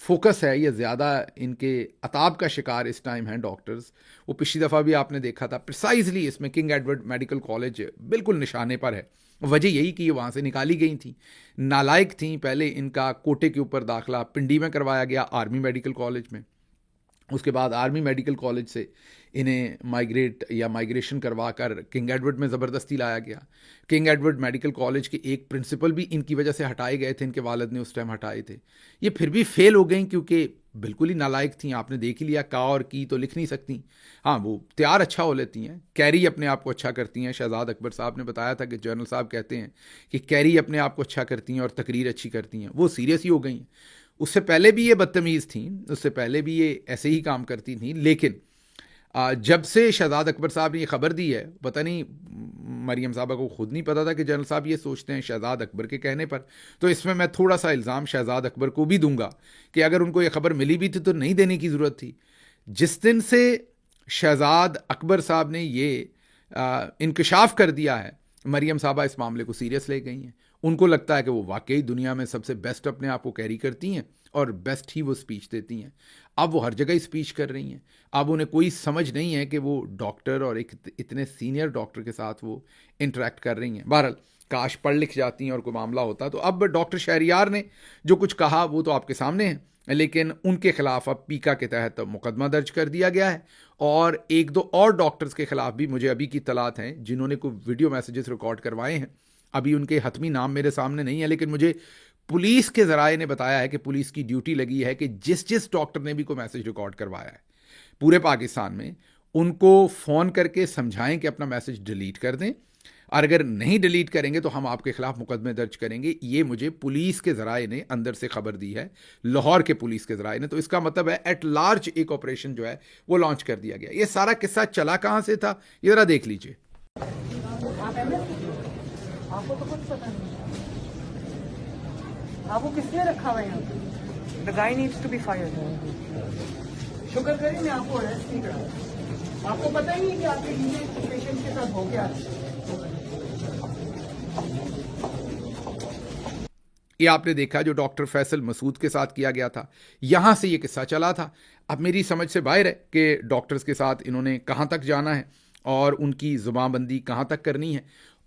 Focus ہے یا زیادہ ان کے عطاب کا شکار اس ٹائم ہیں ڈاکٹرز. وہ پچھلی دفعہ بھی آپ نے دیکھا تھا پریسائزلی اس میں کنگ ایڈورڈ میڈیکل کالج بالکل نشانے پر ہے. وجہ یہی کہ یہ وہاں سے نکالی گئی تھیں, نالائق تھیں. پہلے ان کا کوٹے کے اوپر داخلہ پنڈی میں کروایا گیا آرمی میڈیکل کالج میں, اس کے بعد آرمی میڈیکل کالج سے انہیں مائگریشن کروا کر کنگ ایڈورڈ میں زبردستی لایا گیا. کنگ ایڈورڈ میڈیکل کالج کے ایک پرنسپل بھی ان کی وجہ سے ہٹائے گئے تھے, ان کے والد نے اس ٹائم ہٹائے تھے. یہ پھر بھی فیل ہو گئیں کیونکہ بالکل ہی نالائق تھیں. آپ نے دیکھ ہی لیا کا اور کی تو لکھ نہیں سکتی. ہاں وہ تیار اچھا ہو لیتی ہیں, کیری اپنے آپ کو اچھا کرتی ہیں. شہزاد اکبر صاحب نے بتایا تھا کہ جنرل صاحب کہتے ہیں کہ کیری اپنے آپ کو اچھا کرتی ہیں اور تقریر اچھی کرتی ہیں. وہ سیریس ہی ہو گئی ہیں. اس سے پہلے بھی یہ بدتمیز تھیں, اس سے پہلے بھی یہ ایسے ہی کام کرتی تھیں. لیکن جب سے شہزاد اکبر صاحب نے یہ خبر دی ہے, پتہ نہیں مریم صاحبہ کو خود نہیں پتا تھا کہ جنرل صاحب یہ سوچتے ہیں شہزاد اکبر کے کہنے پر, تو اس میں تھوڑا سا الزام شہزاد اکبر کو بھی دوں گا کہ اگر ان کو یہ خبر ملی بھی تھی تو نہیں دینے کی ضرورت تھی. جس دن سے شہزاد اکبر صاحب نے یہ انکشاف کر دیا ہے, مریم صاحبہ اس معاملے کو سیریس لے گئی ہیں. ان کو لگتا ہے کہ وہ واقعی دنیا میں سب سے بیسٹ اپنے آپ کو کیری کرتی ہیں اور بیسٹ ہی وہ سپیچ دیتی ہیں. اب وہ ہر جگہ ہی سپیچ کر رہی ہیں. اب انہیں کوئی سمجھ نہیں ہے کہ وہ ڈاکٹر اور ایک اتنے سینئر ڈاکٹر کے ساتھ وہ انٹریکٹ کر رہی ہیں. بہرحال کاش پڑھ لکھ جاتی ہیں اور کوئی معاملہ ہوتا. تو اب ڈاکٹر شہریار نے جو کچھ کہا وہ تو آپ کے سامنے ہے, لیکن ان کے خلاف اب پیکا کے تحت مقدمہ درج کر دیا گیا ہے. اور ایک دو اور ڈاکٹرز کے خلاف بھی مجھے ابھی کی اطلاعات ہیں جنہوں نے کوئی ویڈیو میسیجز ریکارڈ کروائے ہیں. ابھی ان کے حتمی نام میرے سامنے نہیں ہے, لیکن مجھے پولیس کے ذرائع نے بتایا ہے کہ پولیس کی ڈیوٹی لگی ہے کہ جس ڈاکٹر نے بھی کوئی میسیج ریکارڈ کروایا ہے پورے پاکستان میں, ان کو فون کر کے سمجھائیں کہ اپنا میسیج ڈیلیٹ کر دیں, اور اگر نہیں ڈیلیٹ کریں گے تو ہم آپ کے خلاف مقدمے درج کریں گے. یہ مجھے پولیس کے ذرائع نے اندر سے خبر دی ہے, لاہور کے پولیس کے ذرائع نے. تو اس کا مطلب ہے ایٹ لارج ایک آپریشن جو ہے وہ لانچ کر دیا گیا. یہ سارا قصہ چلا کہاں سے تھا یہ ذرا دیکھ لیجئے. آپ کو تو کچھ پتا نہیں, آپ کو کس نے رکھا ہوا ہے یہاں پہ؟ The guy needs to be fired. شکر کریں میں آپ کو اریسٹ نہیں کرا. آپ کو پتا ہی نہیں کہ آپ کے پیشنٹ کے ساتھ ہو گیا. یہ آپ نے دیکھا جو ڈاکٹر فیصل مسعود کے ساتھ کیا گیا تھا, یہاں سے یہ قصہ چلا تھا. اب میری سمجھ سے باہر ہے کہ ڈاکٹرز کے ساتھ انہوں نے کہاں تک جانا ہے اور ان کی زبان بندی کہاں تک کرنی ہے.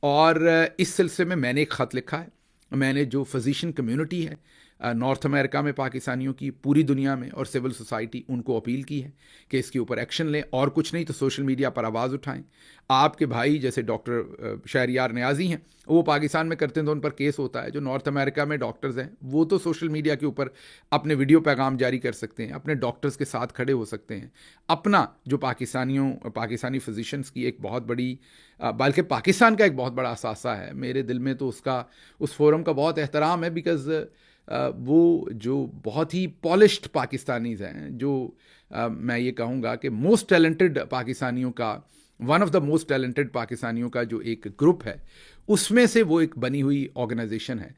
اور اس سلسلے میں نے ایک خط لکھا ہے. میں نے جو فزیشین کمیونٹی ہے نارتھ امریکہ میں پاکستانیوں کی, پوری دنیا میں, اور سول سوسائٹی, ان کو اپیل کی ہے کہ اس کے اوپر ایکشن لیں, اور کچھ نہیں تو سوشل میڈیا پر آواز اٹھائیں. آپ کے بھائی جیسے ڈاکٹر شہریار نیازی ہیں, وہ پاکستان میں کرتے ہیں تو ان پر کیس ہوتا ہے. جو نارتھ امریکہ میں ڈاکٹرز ہیں وہ تو سوشل میڈیا کے اوپر اپنے ویڈیو پیغام جاری کر سکتے ہیں, اپنے ڈاکٹرز کے ساتھ کھڑے ہو سکتے ہیں. اپنا جو پاکستانی فزیشینز کی ایک بہت بڑی, بلکہ پاکستان کا ایک بہت بڑا اثاثہ ہے. میرے دل میں تو اس فورم کا بہت احترام ہے, بیکاز وہ جو بہت ہی پالشڈ پاکستانیز ہیں, جو میں یہ کہوں گا کہ موسٹ ٹیلنٹڈ پاکستانیوں کا, one of the most talented پاکستانیوں کا جو ایک گروپ ہے, اس میں سے وہ ایک بنی ہوئی آرگنائزیشن ہے.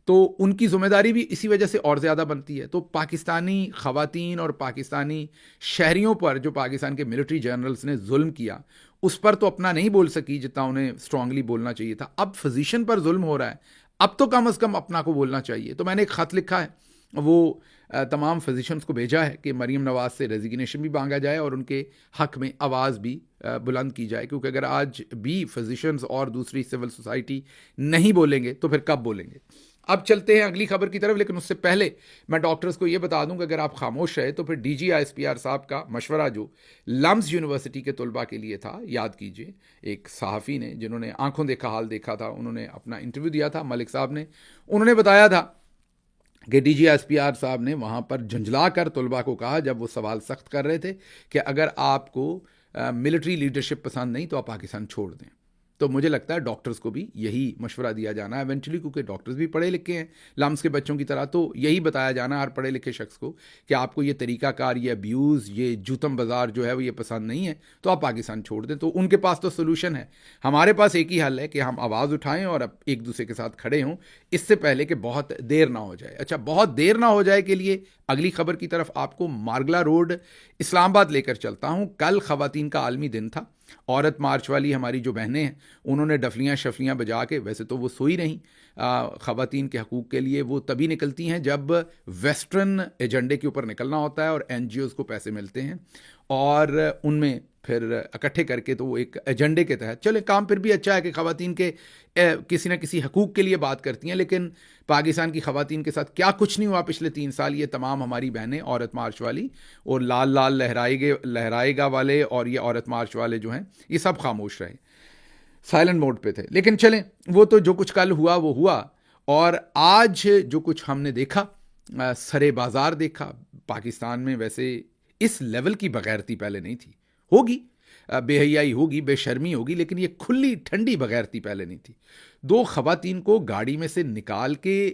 تو ان کی ذمہ داری بھی اسی وجہ سے اور زیادہ بنتی ہے. تو پاکستانی خواتین اور پاکستانی شہریوں پر جو پاکستان کے ملٹری جنرلز نے ظلم کیا, اس پر تو اپنا نہیں بول سکی جتنا انہیں اسٹرانگلی بولنا چاہیے تھا. اب فزیشین پر ظلم ہو رہا ہے, اب تو کم از کم اپنا کو بولنا چاہیے. تو میں نے ایک خط لکھا ہے, وہ تمام فزیشنز کو بھیجا ہے کہ مریم نواز سے ریزیگنیشن بھی مانگا جائے اور ان کے حق میں آواز بھی بلند کی جائے, کیونکہ اگر آج بھی فزیشنز اور دوسری سول سوسائٹی نہیں بولیں گے تو پھر کب بولیں گے. اب چلتے ہیں اگلی خبر کی طرف, لیکن اس سے پہلے میں ڈاکٹرز کو یہ بتا دوں کہ اگر آپ خاموش رہے تو پھر D G S P R صاحب کا مشورہ جو لمز یونیورسٹی کے طلباء کے لیے تھا, یاد کیجئے ایک صحافی نے جنہوں نے آنکھوں دیکھا حال دیکھا تھا, انہوں نے اپنا انٹرویو دیا تھا, ملک صاحب نے, انہوں نے بتایا تھا کہ D G S P R صاحب نے وہاں پر جھنجھلا کر طلباء کو کہا, جب وہ سوال سخت کر رہے تھے, کہ اگر آپ کو ملٹری لیڈرشپ پسند نہیں تو آپ پاکستان چھوڑ دیں. تو مجھے لگتا ہے ڈاکٹرز کو بھی یہی مشورہ دیا جانا ہے ایونچولی, کیونکہ ڈاکٹرز بھی پڑھے لکھے ہیں لمس کے بچوں کی طرح. تو یہی بتایا جانا ہر پڑھے لکھے شخص کو کہ آپ کو یہ طریقہ کار, یہ ابیوز, یہ جوتم بازار جو ہے وہ یہ پسند نہیں ہے تو آپ پاکستان چھوڑ دیں. تو ان کے پاس تو سولوشن ہے. ہمارے پاس ایک ہی حل ہے کہ ہم آواز اٹھائیں اور اب ایک دوسرے کے ساتھ کھڑے ہوں, اس سے پہلے کہ بہت دیر نہ ہو جائے. اچھا, بہت دیر نہ ہو جائے کے لیے اگلی خبر کی طرف آپ کو مارگلا روڈ اسلام آباد لے کر چلتا ہوں. کل خواتین کا عالمی دن تھا. عورت مارچ والی ہماری جو بہنیں ہیں انہوں نے ڈفلیاں شفلیاں بجا کے, ویسے تو وہ سوئی رہیں, خواتین کے حقوق کے لیے وہ تبھی نکلتی ہیں جب ویسٹرن ایجنڈے کے اوپر نکلنا ہوتا ہے اور این جی اوز کو پیسے ملتے ہیں اور ان میں پھر اکٹھے کر کے تو وہ ایک ایجنڈے کے تحت چلے کام پھر بھی اچھا ہے کہ خواتین کے کسی نہ کسی حقوق کے لیے بات کرتی ہیں. لیکن پاکستان کی خواتین کے ساتھ کیا کچھ نہیں ہوا پچھلے 3 سال. یہ تمام ہماری بہنیں عورت مارچ والی اور لال لال لہرائے گا والے اور یہ عورت مارچ والے جو ہیں یہ سب خاموش رہے, سائلنٹ موڈ پہ تھے. لیکن چلیں وہ تو جو کچھ کل ہوا وہ ہوا. اور آج جو کچھ ہم نے دیکھا, سرے بازار دیکھا پاکستان میں. ویسے اس لیول کی بغیرتی پہلے نہیں تھی. ہوگی بے حیائی ہوگی, بے شرمی ہوگی, لیکن یہ کھلی ٹھنڈی بغیرتی پہلے نہیں تھی. 2 خواتین کو گاڑی میں سے نکال کے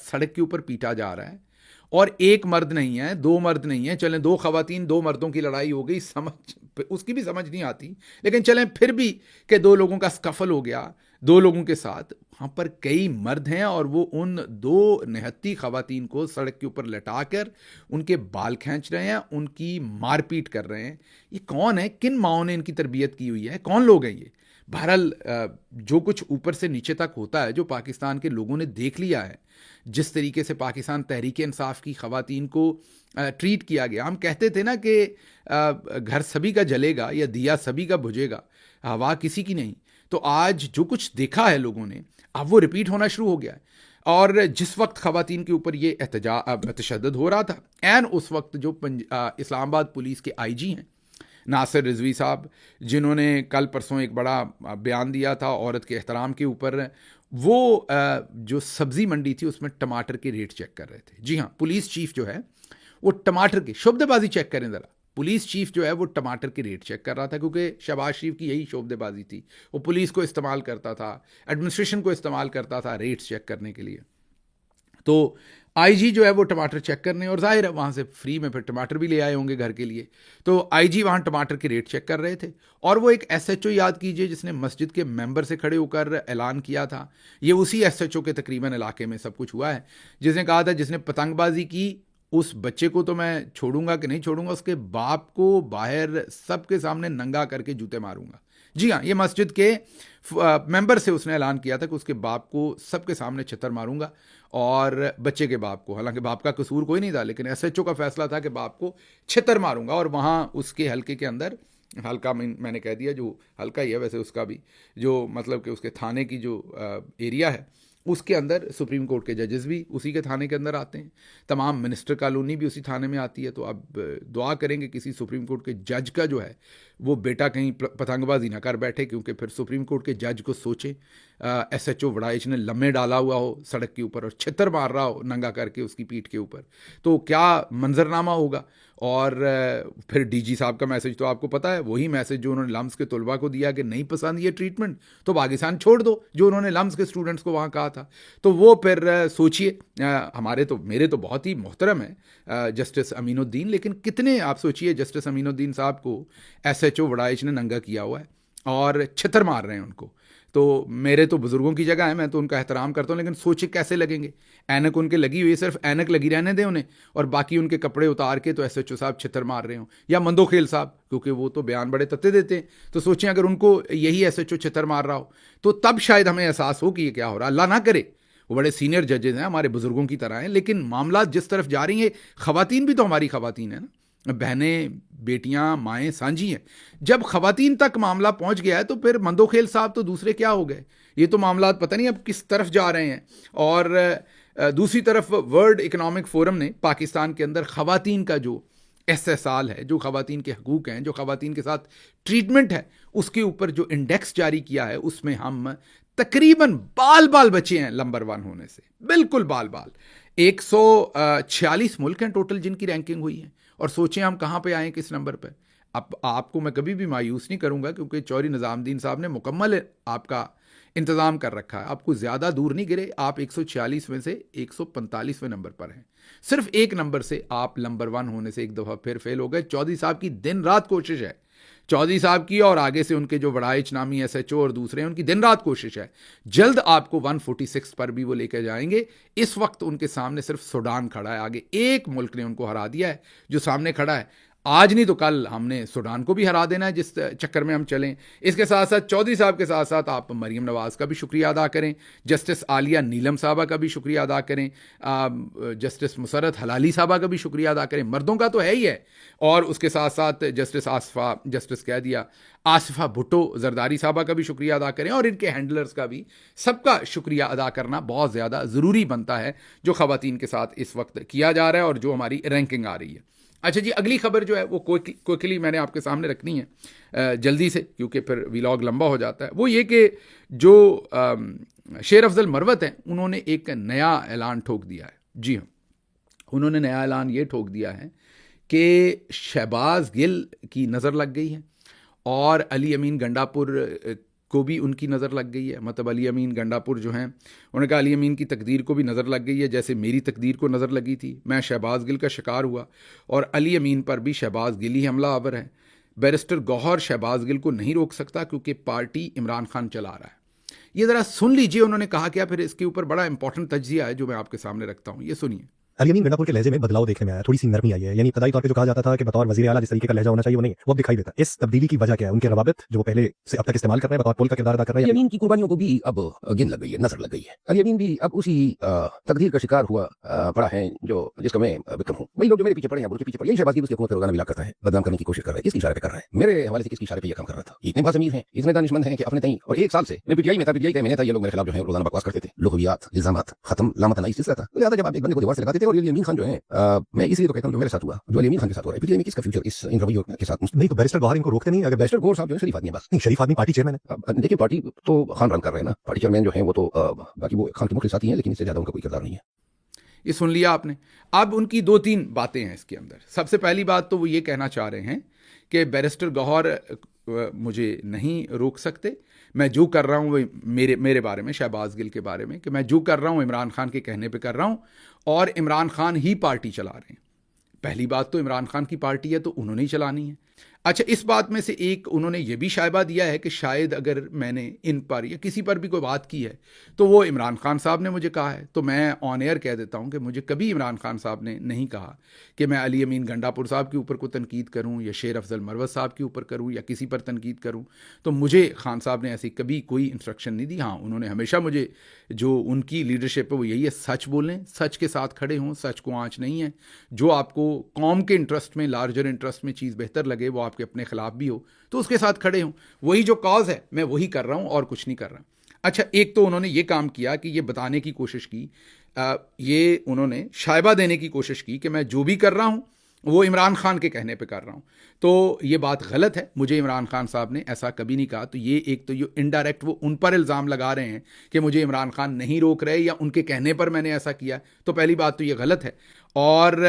سڑک کے اوپر پیٹا جا رہا ہے اور ایک مرد نہیں ہے, 2 مرد نہیں ہیں. چلیں 2 خواتین 2 مردوں کی لڑائی ہو گئی, سمجھ اس کی بھی سمجھ نہیں آتی. لیکن چلیں پھر بھی کہ 2 لوگوں کا سکفل ہو گیا 2 لوگوں کے ساتھ. وہاں پر کئی مرد ہیں اور وہ ان 2 نہتی خواتین کو سڑک کے اوپر لٹا کر ان کے بال کھینچ رہے ہیں, ان کی مار پیٹ کر رہے ہیں. یہ کون ہے؟ کن ماؤں نے ان کی تربیت کی ہوئی ہے؟ کون لوگ ہیں یہ؟ بہرحال جو کچھ اوپر سے نیچے تک ہوتا ہے, جو پاکستان کے لوگوں نے دیکھ لیا ہے, جس طریقے سے پاکستان تحریک انصاف کی خواتین کو ٹریٹ کیا گیا. ہم کہتے تھے نا کہ گھر سبھی کا جلے گا یا دیا سبھی کا بجھے گا, ہوا کسی کی نہیں. تو آج جو کچھ دیکھا ہے لوگوں نے, اب وہ ریپیٹ ہونا شروع ہو گیا ہے. اور جس وقت خواتین کے اوپر یہ تشدد ہو رہا تھا, این اس وقت جو اسلام آباد پولیس کے آئی جی ہیں ناصر رضوی صاحب, جنہوں نے کل پرسوں ایک بڑا بیان دیا تھا عورت کے احترام کے اوپر, وہ جو سبزی منڈی تھی اس میں ٹماٹر کے ریٹ چیک کر رہے تھے. جی ہاں, پولیس چیف جو ہے وہ ٹماٹر کے شعبے بازی چیک کریں ذرا. پولیس چیف جو ہے وہ ٹماٹر کے ریٹ چیک کر رہا تھا, کیونکہ شہباز شریف کی یہی شعبے بازی تھی. وہ پولیس کو استعمال کرتا تھا, ایڈمنسٹریشن کو استعمال کرتا تھا ریٹس چیک کرنے کے لیے. تو آئی جی جو ہے وہ ٹماٹر چیک کرنے, اور ظاہر ہے وہاں سے فری میں پھر ٹماٹر بھی لے آئے ہوں گے گھر کے لیے. تو آئی جی وہاں ٹماٹر کے ریٹ چیک کر رہے تھے. اور وہ ایک ایس ایچ او یاد کیجئے جس نے مسجد کے ممبر سے کھڑے ہو کر اعلان کیا تھا. یہ اسی ایس ایچ او کے تقریباً علاقے میں سب کچھ ہوا ہے, جس نے کہا تھا جس نے پتنگ بازی کی اس بچے کو تو میں چھوڑوں گا کہ نہیں چھوڑوں گا, اس کے باپ کو باہر سب کے سامنے ننگا کر کے جوتے ماروں گا. جی ہاں, یہ مسجد کے ممبر سے اس نے اعلان کیا تھا کہ اس کے باپ کو سب کے سامنے چھتر ماروں گا, اور بچے کے باپ کو, حالانکہ باپ کا قصور کوئی نہیں تھا, لیکن ایس ایچ او کا فیصلہ تھا کہ باپ کو چھتر ماروں گا. اور وہاں اس کے حلقے کے اندر, حلقہ میں نے کہہ دیا جو حلقہ ہی ہے ویسے اس کا بھی, جو مطلب کہ اس کے تھانے کی جو ایریا ہے اس کے اندر سپریم کورٹ کے ججز بھی اسی کے تھانے کے اندر آتے ہیں, تمام منسٹر کالونی بھی اسی تھانے میں آتی ہے. تو اب دعا کریں کہ کسی سپریم کورٹ کے جج کا جو ہے وہ بیٹا کہیں پتنگ بازی نہ کر بیٹھے, کیونکہ پھر سپریم کورٹ کے جج کو سوچیں ایس ایچ او وڑائچ نے لمحے ڈالا ہوا ہو سڑک کے اوپر اور چھتر مار رہا ہو ننگا کر کے اس کی پیٹھ کے اوپر, تو کیا منظرنامہ ہوگا. اور پھر ڈی جی صاحب کا میسج تو آپ کو پتہ ہے, وہی میسج جو انہوں نے لمس کے طلباء کو دیا کہ نہیں پسند یہ ٹریٹمنٹ تو پاکستان چھوڑ دو, جو انہوں نے لمس کے اسٹوڈنٹس کو وہاں کہا تھا. تو وہ پھر سوچئے, میرے تو بہت ہی محترم ہیں جسٹس امین الدین, لیکن کتنے آپ سوچئے جسٹس امین الدین صاحب کو ایس ایچ او وڑائچ نے ننگا کیا ہوا ہے اور چھتر مار رہے ہیں ان کو. تو میرے تو بزرگوں کی جگہ ہے, میں تو ان کا احترام کرتا ہوں, لیکن سوچے کیسے لگیں گے. اینک ان کے لگی ہوئی ہے, صرف اینک لگی رہنے دیں انہیں, اور باقی ان کے کپڑے اتار کے تو ایس ایچ او صاحب چھتر مار رہے ہوں, یا مندوخیل صاحب, کیونکہ وہ تو بیان بڑے تتے دیتے ہیں. تو سوچیں اگر ان کو یہی ایس ایچ او چھتر مار رہا ہو تو تب شاید ہمیں احساس ہو کہ یہ کیا ہو رہا. اللہ نہ کرے, وہ بڑے سینئر ججز ہیں, ہمارے بزرگوں کی طرح ہیں, لیکن معاملات جس طرف جا رہی ہیں, خواتین بھی تو ہماری خواتین ہیں نا, بہنیں, بیٹیاں, مائیں, سانجی ہیں. جب خواتین تک معاملہ پہنچ گیا ہے تو پھر مندوخیل صاحب تو دوسرے کیا ہو گئے. یہ تو معاملات پتہ نہیں اب کس طرف جا رہے ہیں. اور دوسری طرف ورلڈ اکنامک فورم نے پاکستان کے اندر خواتین کا جو استحصال ہے, جو خواتین کے حقوق ہیں, جو خواتین کے ساتھ ٹریٹمنٹ ہے, اس کے اوپر جو انڈیکس جاری کیا ہے, اس میں ہم تقریباً بال بچے ہیں نمبر 1 ہونے سے, بالکل بال. 146 ملک ہیں ٹوٹل جن کی رینکنگ ہوئی ہے, اور سوچیں ہم کہاں پہ آئیں, کس نمبر پہ. اب آپ کو میں کبھی بھی مایوس نہیں کروں گا, کیونکہ چوہری نظام الدین صاحب نے مکمل آپ کا انتظام کر رکھا ہے. آپ کو زیادہ دور نہیں گرے, آپ 146 میں سے 145ویں نمبر پر ہیں. صرف ایک نمبر سے آپ نمبر 1 ہونے سے ایک دفعہ پھر فیل ہو گئے. چودھری صاحب کی دن رات کوشش ہے, چودھری صاحب کی, اور آگے سے ان کے جو وڑائچ نامی ایس ایچ او اور دوسرے ہیں, ان کی دن رات کوشش ہے. جلد آپ کو 146 پر بھی وہ لے کے جائیں گے. اس وقت ان کے سامنے صرف سوڈان کھڑا ہے, آگے ایک ملک نے ان کو ہرا دیا ہے جو سامنے کھڑا ہے. آج نہیں تو کل ہم نے سوڈان کو بھی ہرا دینا ہے جس چکر میں ہم چلیں. اس کے ساتھ ساتھ چودھری صاحب کے ساتھ ساتھ آپ مریم نواز کا بھی شکریہ ادا کریں, جسٹس عالیہ نیلم صاحبہ کا بھی شکریہ ادا کریں, جسٹس مسرت حلالی صاحبہ کا بھی شکریہ ادا کریں. مردوں کا تو ہے ہی ہے, اور اس کے ساتھ ساتھ جسٹس کہہ دیا آصفہ بھٹو زرداری صاحبہ کا بھی شکریہ ادا کریں, اور ان کے ہینڈلرز کا بھی. سب کا شکریہ ادا کرنا بہت زیادہ ضروری بنتا ہے جو خواتین کے ساتھ اس وقت کیا جا رہا ہے اور جو ہماری رینکنگ آ رہی ہے. اچھا جی, اگلی خبر جو ہے وہ کوئکلی میں نے آپ کے سامنے رکھنی ہے جلدی سے, کیونکہ پھر ویلاگ لمبا ہو جاتا ہے. وہ یہ کہ جو شیر افضل مروت ہیں انہوں نے ایک نیا اعلان ٹھوک دیا ہے. جی ہاں, انہوں نے نیا اعلان یہ ٹھوک دیا ہے کہ شہباز گل کی نظر لگ گئی ہے, اور علی امین گنڈاپور کو بھی ان کی نظر لگ گئی ہے. مطلب علی امین گنڈاپور جو ہیں, انہوں نے کہا علی امین کی تقدیر کو بھی نظر لگ گئی ہے جیسے میری تقدیر کو نظر لگی تھی. میں شہباز گل کا شکار ہوا اور علی امین پر بھی شہباز گل ہی حملہ آور ہے. بیرسٹر گوہر شہباز گل کو نہیں روک سکتا کیونکہ پارٹی عمران خان چلا رہا ہے. یہ ذرا سن لیجئے انہوں نے کہا کیا, پھر اس کے اوپر بڑا امپورٹنٹ تجزیہ ہے جو میں آپ کے سامنے رکھتا ہوں. یہ سنیے. علی امین گنڈاپور کے لہجے میں بدلاؤ دیکھنے میں آیا, تھوڑی سی نرمی آئی ہے. یعنی ابتدائی طور پہ جو کہا جاتا تھا کہ بطور وزیر اعلیٰ جس طریقے کا لہجہ ہونا چاہیے وہ نہیں, وہ اب دکھائی دیتا ہے. اس تبدیلی کی وجہ کیا ہے؟ ان کے روابط جو وہ پہلے سے اب تک استعمال کر رہے ہیں بطور پول کا کردار ادا کر رہے ہیں. علی امین کی قربانیوں کو بھی اب گن لگ گئی ہے, نظر لگ گئی ہے. علی امین بھی اب اسی تقدیر کا شکار ہوا پڑا ہے جس کا میں وکٹم ہوں. وہی لوگ جو میرے پیچھے پڑے ہیں ان کے پیچھے پڑے, یہی شہباز گل اس کی حکومت پر روزانہ ملا کرتا ہے, بدنام کرنے کی کوشش کر رہا ہے. کس کی اشارے پہ کر رہا ہے؟ میرے حوالے سے کس کی اشارے پہ یہ کام کر رہا تھا؟ اتنے باز امیر ہیں, اتنے دانش مند ہیں کہ اپنے تئیں, اور ایک سال سے میں پی ٹی آئی میں تھا, پی ٹی آئی کا میں نے تھا, یہ لوگ میرے خلاف جو ہے روزانہ بکواس کرتے تھے, لغویات, الزامات, ختم لامتنائی سلسلہ تھا. لہٰذا جب آپ ایک بندے کو دیوار سے لگاتے تھے, اور علی امین خان جو ہے, میں اس لیے تو کہتا ہوں جو میرے ساتھ ہوا, جو علی امین خان کے ساتھ ہو رہا ہے, پی ٹی آئی میں کس کا فیوچر اس ان رویوں کے ساتھ نہیں تو بیرسٹر گوہر ان کو روکتے نہیں؟ اگر بیرسٹر گور صاحب جو ہے شریف آدمی ہے, بس نہیں, شریف آدمی پارٹی چیئرمین ہے. دیکھیے پارٹی تو خان رن کر رہے ہیں نا, پارٹی چیئرمین جو ہیں وہ تو باقی وہ خان کے مخلص ساتھی ہیں, لیکن اس سے زیادہ ان کا کوئی کردار نہیں ہے. یہ سن لیا آپ نے. اب ان کی 2-3 باتیں ہیں اس کے اندر. سب سے پہلی بات تو وہ یہ کہنا چاہ رہے ہیں کہ بیرسٹر گوہر مجھے نہیں روک سکتے, میں جو کر رہا ہوں وہ میرے بارے میں, شہباز گل کے بارے میں, کہ میں جو کر رہا ہوں عمران خان کے کہنے پہ کر رہا ہوں, اور عمران خان ہی پارٹی چلا رہے ہیں. پہلی بات تو عمران خان کی پارٹی ہے تو انہوں نے ہی چلانی ہے. اچھا, اس بات میں سے ایک انہوں نے یہ بھی شائبہ دیا ہے کہ شاید اگر میں نے ان پر یا کسی پر بھی کوئی بات کی ہے تو وہ عمران خان صاحب نے مجھے کہا ہے. تو میں آن ایئر کہہ دیتا ہوں کہ مجھے کبھی عمران خان صاحب نے نہیں کہا کہ میں علی امین گنڈاپور صاحب کے اوپر کوئی تنقید کروں یا شیر افضل مروت صاحب کے اوپر کروں یا کسی پر تنقید کروں. تو مجھے خان صاحب نے ایسی کبھی کوئی انسٹرکشن نہیں دی. ہاں, انہوں نے ہمیشہ مجھے, جو ان کی لیڈرشپ ہے وہ یہی ہے, سچ بولیں, سچ کے ساتھ کھڑے ہوں, سچ کو آنچ نہیں ہے. جو آپ کو قوم کے انٹرسٹ میں, لارجر انٹرسٹ میں چیز بہتر لگے, وہ آپ کے اپنے خلاف بھی ہو تو اس کے ساتھ کھڑے ہوں. وہی جو کاز ہے میں وہی کر رہا ہوں اور کچھ نہیں کر رہا. اچھا, ایک تو انہوں نے یہ کام کیا کہ یہ بتانے کی کوشش کی, یہ انہوں نے شائبہ دینے کی کوشش کی کہ میں جو بھی کر رہا ہوں وہ عمران خان کے کہنے پہ کر رہا ہوں. تو یہ بات غلط ہے, مجھے عمران خان صاحب نے ایسا کبھی نہیں کہا. تو یہ ایک تو یہ انڈائریکٹ وہ ان پر الزام لگا رہے ہیں کہ مجھے عمران خان نہیں روک رہے یا ان کے کہنے پر میں نے ایسا کیا. تو پہلی بات تو یہ غلط ہے. اور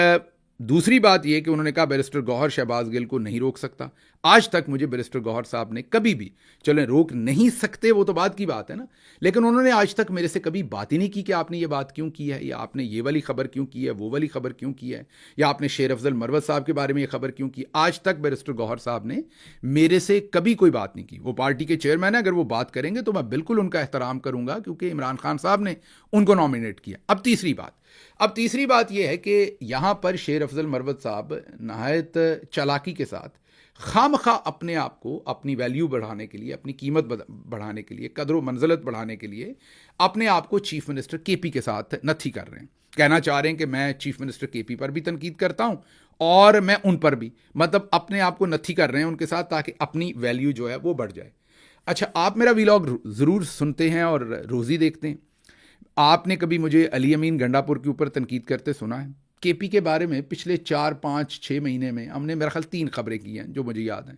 دوسری بات یہ کہ انہوں نے کہا بیرسٹر گوہر شہباز گل کو نہیں روک سکتا. آج تک مجھے بیرسٹر گوہر صاحب نے کبھی بھی, چلیں روک نہیں سکتے وہ تو بات کی بات ہے نا, لیکن انہوں نے آج تک میرے سے کبھی بات ہی نہیں کی کہ آپ نے یہ بات کیوں کی ہے, یا آپ نے یہ والی خبر کیوں کی ہے, وہ والی خبر کیوں کی ہے, یا آپ نے شیر افضل مروت صاحب کے بارے میں یہ خبر کیوں کی. آج تک بیرسٹر گوہر صاحب نے میرے سے کبھی کوئی بات نہیں کی. وہ پارٹی کے چیئرمین ہیں, اگر وہ بات کریں گے تو میں بالکل ان کا احترام کروں گا کیونکہ عمران خان صاحب نے ان کو نامینیٹ کیا. اب تیسری بات یہ ہے کہ یہاں پر شیر افضل مروت صاحب نہایت چالاکی کے ساتھ خامخواہ اپنے آپ کو, اپنی ویلیو بڑھانے کے لیے, اپنی قیمت بڑھانے کے لیے, قدر و منزلت بڑھانے کے لیے اپنے آپ کو چیف منسٹر کے پی کے ساتھ نتھی کر رہے ہیں. کہنا چاہ رہے ہیں کہ میں چیف منسٹر کے پی پر بھی تنقید کرتا ہوں اور میں ان پر بھی, مطلب اپنے آپ کو نتھی کر رہے ہیں ان کے ساتھ تاکہ اپنی ویلیو جو ہے وہ بڑھ جائے. اچھا, آپ میرا ویلاگ ضرور سنتے ہیں اور روزی دیکھتے ہیں. آپ نے کبھی مجھے علی امین گنڈاپور کے اوپر تنقید کرتے سنا ہے؟ کے پی کے بارے میں پچھلے 4-5-6 مہینے میں ہم نے میرا خیال 3 خبریں کی ہیں جو مجھے یاد ہیں.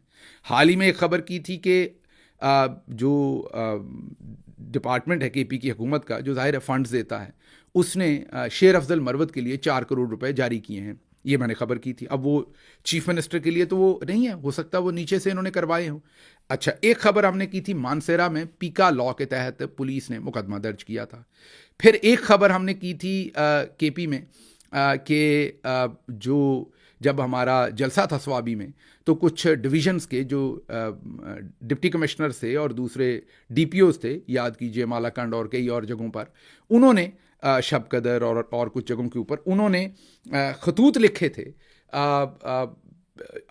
حال ہی میں ایک خبر کی تھی کہ جو ڈپارٹمنٹ ہے کے پی کی حکومت کا, جو ظاہر ہے فنڈز دیتا ہے, اس نے شیر افضل مروت کے لیے 4 کروڑ روپے جاری کیے ہیں. یہ میں نے خبر کی تھی. اب وہ چیف منسٹر کے لیے تو وہ نہیں ہے, ہو سکتا وہ نیچے سے انہوں نے کروائے ہوں. اچھا, ایک خبر ہم نے کی تھی مانسیرا میں پیکا لا کے تحت پولیس نے مقدمہ درج کیا تھا. پھر ایک خبر ہم نے کی تھی کے پی میں کہ جو جب ہمارا جلسہ تھا سوابی میں تو کچھ ڈویژنز کے جو ڈپٹی کمشنرز تھے اور دوسرے ڈی پی اوز تھے, یاد کیجئے مالاکنڈ اور کئی اور جگہوں پر, انہوں نے شب قدر اور کچھ جگہوں کے اوپر انہوں نے خطوط لکھے تھے